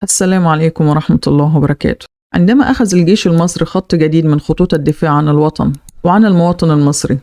السلام عليكم ورحمة الله وبركاته. عندما أخذ الجيش المصري خط جديد من خطوط الدفاع عن الوطن وعن المواطن المصري،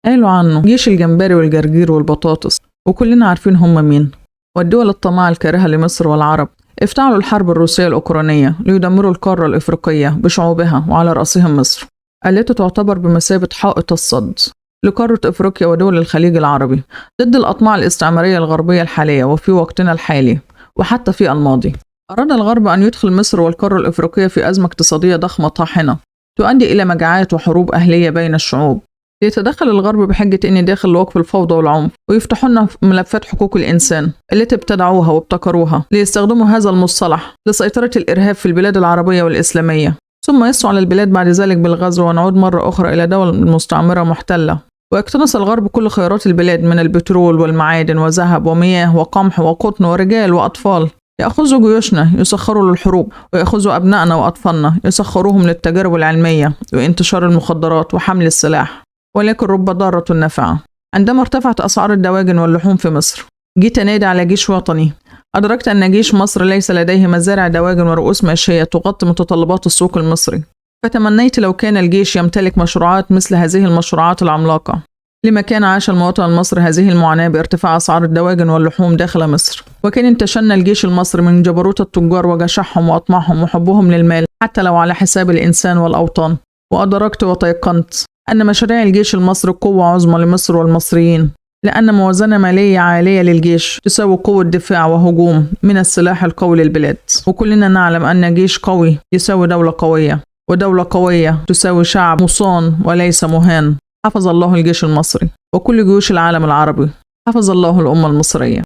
قالوا عنه جيش الجمبري والجرجير والبطاطس، وكلنا عارفين هم مين. والدول الطماعة الكارهة لمصر والعرب افتعلوا الحرب الروسية الأوكرانية ليدمروا القارة الإفريقية بشعوبها وعلى رأسهم مصر، التي تعتبر بمثابة حائط الصد لقارة إفريقيا ودول الخليج العربي ضد الأطماع الاستعمارية الغربية الحالية وفي وقتنا الحالي وحتى في الماضي. أراد الغرب أن يدخل مصر والقارة الإفريقية في أزمة اقتصادية ضخمة طاحنة تؤدي إلى مجاعات وحروب أهلية بين الشعوب. ليتدخل الغرب بحجة أن داخل لوقف الفوضى والعنف، ويفتحوا لنا ملفات حقوق الإنسان التي ابتدعوها وابتكروها ليستخدموا هذا المصطلح لسيطرة الإرهاب في البلاد العربية والإسلامية، ثم يسعوا على البلاد بعد ذلك بالغزو ونعود مرة أخرى إلى دولة مستعمرة محتلة. ويقتنص الغرب كل خيرات البلاد من البترول والمعادن وذهب ومياه وقمح وقطن ورجال وأطفال. يأخذوا جيوشنا يسخروا للحروب، ويأخذوا أبنائنا وأطفالنا يسخروهم للتجارب العلمية وانتشار المخدرات وحمل السلاح. ولكن رب ضارة نافعة. عندما ارتفعت أسعار الدواجن واللحوم في مصر، جيت أنادي على جيش وطني. أدركت أن جيش مصر ليس لديه مزارع دواجن ورؤوس ماشية تغطي متطلبات السوق المصري، فتمنيت لو كان الجيش يمتلك مشروعات مثل هذه المشروعات العملاقة. لما كان عاش المواطن المصري هذه المعاناة بارتفاع أسعار الدواجن واللحوم داخل مصر، وكان انتشلنا الجيش المصري من جبروت التجار وجشعهم وأطماعهم وحبهم للمال حتى لو على حساب الإنسان والأوطان. وأدركت وتيقنت أن مشاريع الجيش المصري قوة عظمى لمصر والمصريين، لأن موازنة مالية عالية للجيش تساوي قوة دفاع وهجوم من السلاح القوي للبلاد. وكلنا نعلم أن جيش قوي يساوي دولة قوية، ودولة قوية تساوي شعب مصان وليس مهان. حفظ الله الجيش المصري وكل جيوش العالم العربي. حفظ الله الأمة المصرية.